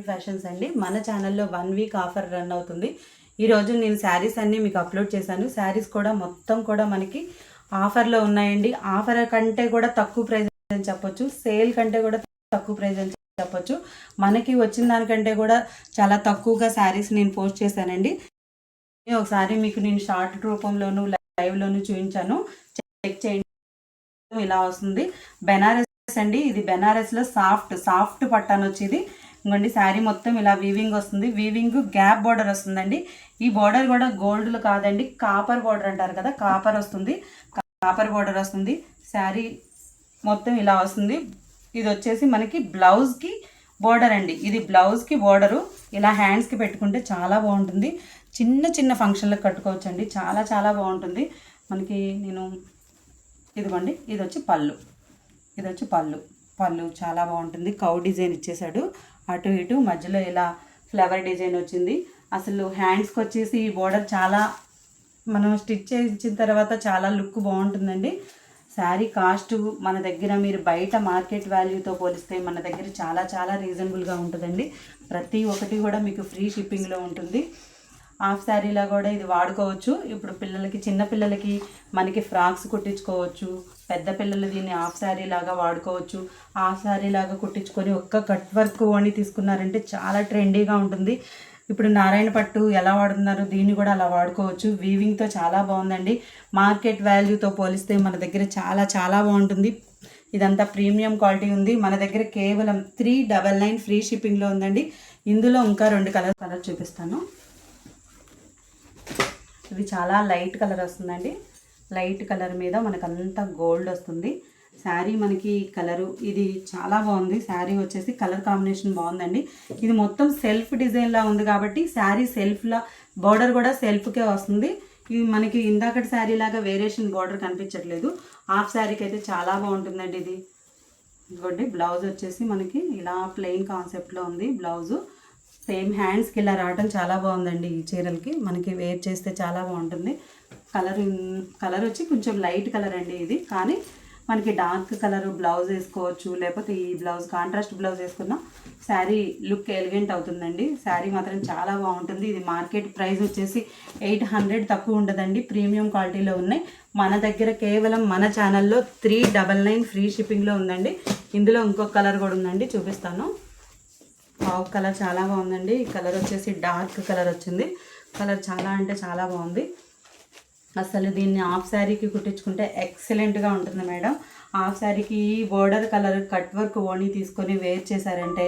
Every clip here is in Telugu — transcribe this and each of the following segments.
ఫ్యాషన్స్ అండి. మన ఛానల్లో 1 వీక్ ఆఫర్ రన్ అవుతుంది. ఈరోజు నేను శారీస్ అన్నీ మీకు అప్లోడ్ చేశాను. శారీస్ కూడా మొత్తం కూడా మనకి ఆఫర్లో ఉన్నాయండి. ఆఫర్ కంటే కూడా తక్కువ ప్రైస్ అని చెప్పొచ్చు, సేల్ కంటే కూడా తక్కువ ప్రైస్ అని చెప్పొచ్చు. మనకి వచ్చిన దానికంటే కూడా చాలా తక్కువగా శారీస్ నేను పోస్ట్ చేశానండి. ఒకసారి మీకు నేను షార్ట్ రూపంలోను లైవ్లోను చూపించాను, చెక్ చేయండి. ఇలా వస్తుంది. బెనారస్ అండి, ఇది బెనారస్లో సాఫ్ట్ పట్టాను వచ్చేది. ఇంకోండి శారీ మొత్తం ఇలా వీవింగ్ వస్తుంది. వీవింగ్ గ్యాప్ బార్డర్ వస్తుందండి. ఈ బార్డర్ కూడా గోల్డ్లో కాదండి, కాపర్ బార్డర్ అంటారు కదా, కాపర్ వస్తుంది. కాపర్ బార్డర్ వస్తుంది. శారీ మొత్తం ఇలా వస్తుంది. ఇది వచ్చేసి మనకి బ్లౌజ్కి బార్డర్ అండి. ఇది బ్లౌజ్కి బార్డరు. ఇలా హ్యాండ్స్కి పెట్టుకుంటే చాలా బాగుంటుంది. చిన్న చిన్న ఫంక్షన్లకు కట్టుకోవచ్చు అండి. చాలా చాలా బాగుంటుంది. మనకి నేను ఇదిగోండి, ఇది వచ్చి పళ్ళు చాలా బాగుంటుంది. కౌ డిజైన్ ఇచ్చేసాడు. అటు ఇటు మధ్యలో ఇలా ఫ్లవర్ డిజైన్ వచ్చింది. అసలు హ్యాండ్స్కి వచ్చేసి ఈ బోర్డర్ చాలా మనం స్టిచ్ చేయించిన తర్వాత చాలా లుక్ బాగుంటుందండి. శారీ కాస్ట్ మన దగ్గర మీరు బయట మార్కెట్ వాల్యూతో పోలిస్తే మన దగ్గర చాలా చాలా రీజనబుల్గా ఉంటుందండి. ప్రతి ఒక్కటి కూడా మీకు ఫ్రీ షిప్పింగ్లో ఉంటుంది. హాఫ్ శారీలా కూడా ఇది వాడుకోవచ్చు. ఇప్పుడు పిల్లలకి, చిన్న పిల్లలకి మనకి ఫ్రాక్స్ కుట్టించుకోవచ్చు. పెద్ద పిల్లలు దీన్ని హాఫ్ శారీ లాగా వాడుకోవచ్చు. హాఫ్ శారీ లాగా కుట్టించుకొని ఒక్క కట్ వర్క్ ఓణి తీసుకున్నారంటే చాలా ట్రెండీగా ఉంటుంది. ఇప్పుడు నారాయణ పట్టు ఎలా వాడుతున్నారు, దీన్ని కూడా అలా వాడుకోవచ్చు. వీవింగ్తో చాలా బాగుందండి. మార్కెట్ వాల్యూతో పోలిస్తే మన దగ్గర చాలా చాలా బాగుంటుంది. ఇదంతా ప్రీమియం క్వాలిటీ ఉంది. మన దగ్గర కేవలం 399 ఫ్రీ షిప్పింగ్లో ఉందండి. ఇందులో ఇంకా 2 కలర్ చూపిస్తాను. ఇది చాలా లైట్ కలర్ వస్తుందండి. లైట్ కలర్ మీద మనకంతా గోల్డ్ వస్తుంది. శారీ మనకి కలరు ఇది చాలా బాగుంది. శారీ వచ్చేసి కలర్ కాంబినేషన్ బాగుందండి. ఇది మొత్తం సెల్ఫ్ డిజైన్లా ఉంది కాబట్టి శారీ సెల్ఫ్లా బార్డర్ కూడా సెల్ఫ్కే వస్తుంది. ఇది మనకి ఇందాకటి శారీ లాగా వేరియేషన్ బార్డర్ కనిపించట్లేదు. హాఫ్ శారీకి అయితే చాలా బాగుంటుందండి. ఇది ఇదిగోండి, బ్లౌజ్ వచ్చేసి మనకి ఇలా ప్లెయిన్ కాన్సెప్ట్లో ఉంది. బ్లౌజు సేమ్ హ్యాండ్స్కి ఇలా రావడం చాలా బాగుందండి. ఈ చీరలకి మనకి వేర్ చేస్తే చాలా బాగుంటుంది. కలర్ వచ్చి కొంచెం లైట్ కలర్ అండి ఇది, కానీ మనకి డార్క్ కలర్ బ్లౌజ్ వేసుకోవచ్చు. లేకపోతే ఈ బ్లౌజ్ కాంట్రాస్ట్ బ్లౌజ్ వేసుకున్న శారీ లుక్ ఎలిగెంట్ అవుతుందండి. శారీ మాత్రం చాలా బాగుంటుంది. ఇది మార్కెట్ ప్రైస్ వచ్చేసి 800 తక్కువ ఉండదండి. ప్రీమియం క్వాలిటీలో ఉన్నాయి. మన దగ్గర కేవలం మన ఛానల్లో 399 ఫ్రీ షిప్పింగ్లో ఉందండి. ఇందులో ఇంకొక కలర్ కూడా ఉందండి, చూపిస్తాను. వావ్, కలర్ చాలా బాగుందండి. ఈ కలర్ వచ్చేసి డార్క్ కలర్ వచ్చింది. కలర్ చాలా అంటే చాలా బాగుంది. అసలు దీన్ని హాఫ్ శారీకి కుట్టించుకుంటే ఎక్సలెంట్గా ఉంటుంది మేడం. హాఫ్ శారీకి బోర్డర్ కలర్ కట్ వర్క్ ఓణి తీసుకొని వేర్ చేశారంటే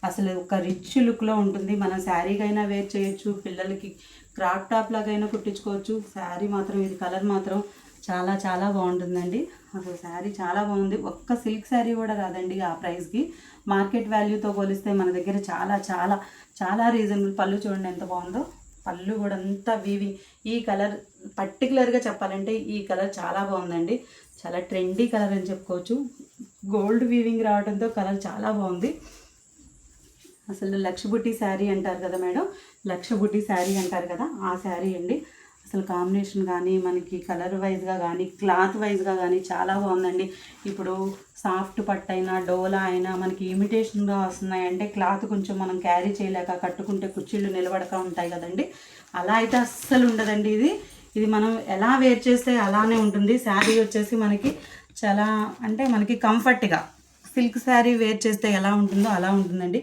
అసలు ఒక రిచ్ లుక్లో ఉంటుంది. మనం శారీకైనా వేర్ చేయొచ్చు, పిల్లలకి క్రాప్ టాప్ లాగైనా కుట్టించుకోవచ్చు. శారీ మాత్రం ఇది కలర్ మాత్రం చాలా చాలా బాగుంటుందండి. అసలు శారీ చాలా బాగుంది. ఒక్క సిల్క్ శారీ కూడా రాదండి ఆ ప్రైస్కి. మార్కెట్ వాల్యూతో పోలిస్తే మన దగ్గర చాలా చాలా చాలా రీజనబుల్. పళ్ళు చూడండి ఎంత బాగుందో. పళ్ళు కూడా అంతా వీవింగ్. ఈ కలర్ పర్టికులర్గా చెప్పాలంటే ఈ కలర్ చాలా బాగుందండి. చాలా ట్రెండీ కలర్ అని చెప్పుకోవచ్చు. గోల్డ్ వీవింగ్ రావడంతో కలర్ చాలా బాగుంది. అసలు లక్ష బుట్టి శారీ అంటారు కదా మేడం, లక్ష బుట్టి శారీ అంటారు కదా, ఆ శారీ అండి. అసలు కాంబినేషన్ కానీ మనకి కలర్ వైజ్గా కానీ క్లాత్ వైజ్గా కానీ చాలా బాగుందండి. ఇప్పుడు సాఫ్ట్ పట్టు అయినా డోలా అయినా మనకి ఇమిటేషన్గా వస్తున్నాయంటే క్లాత్ కొంచెం మనం క్యారీ చేయలేక కట్టుకుంటే కుచ్చిళ్ళు నిలబడక ఉంటాయి కదండి, అలా అయితే అస్సలు ఉండదండి. ఇది మనం ఎలా వేర్ చేస్తే అలానే ఉంటుంది. శారీ వచ్చేసి మనకి చాలా అంటే మనకి కంఫర్ట్గా సిల్క్ శారీ వేర్ చేస్తే ఎలా ఉంటుందో అలా ఉంటుందండి.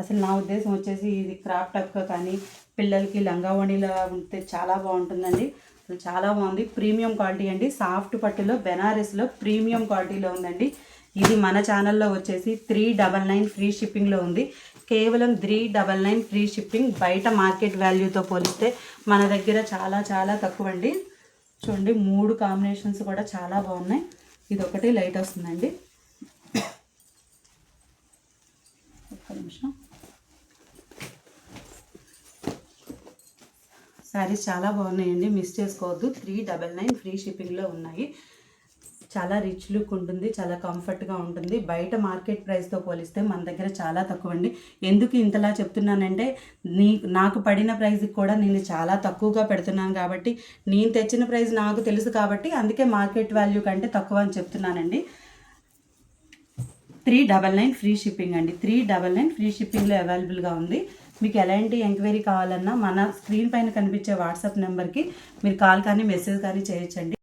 అసలు నా ఉద్దేశం వచ్చేసి ఇది క్రాప్ టాప్గా కానీ పిల్లలకి లంగా ఓణిలా ఉంటే చాలా బాగుంటుందండి. అసలు చాలా బాగుంది. ప్రీమియం క్వాలిటీ అండి. సాఫ్ట్ పట్టులో బెనారస్లో ప్రీమియం క్వాలిటీలో ఉందండి. ఇది మన ఛానల్లో వచ్చేసి 399 ఫ్రీ షిప్పింగ్లో ఉంది. కేవలం 399 ఫ్రీ షిప్పింగ్. బయట మార్కెట్ వాల్యూతో పోలిస్తే మన దగ్గర చాలా చాలా తక్కువ అండి. చూడండి, 3 కాంబినేషన్స్ కూడా చాలా బాగున్నాయి. ఇది ఒకటి లైట్ వస్తుందండి. ఒక్క నిమిషం. శారీస్ చాలా బాగున్నాయండి, మిస్ చేసుకోవద్దు. 399 ఫ్రీ షిప్పింగ్లో ఉన్నాయి. చాలా రిచ్ లుక్ ఉంటుంది, చాలా కంఫర్ట్గా ఉంటుంది. బయట మార్కెట్ ప్రైస్తో పోలిస్తే మన దగ్గర చాలా తక్కువ అండి. ఎందుకు ఇంతలా చెప్తున్నానంటే నాకు పడిన ప్రైస్కి కూడా నేను చాలా తక్కువగా పెడుతున్నాను కాబట్టి, నేను తెచ్చిన ప్రైస్ నాకు తెలుసు కాబట్టి అందుకే మార్కెట్ వాల్యూ కంటే తక్కువ అని చెప్తున్నానండి. 399 ఫ్రీ షిప్పింగ్ అండి. 399 ఫ్రీ షిప్పింగ్లో అవైలబుల్గా ఉంది. మీకు ఎలాంటి ఎంక్వైరీ కావాలన్నా మన స్క్రీన్ పైన కనిపించే వాట్సాప్ నెంబర్కి మీరు కాల్ కానీ మెసేజ్ కానీ చేయొచ్చండి.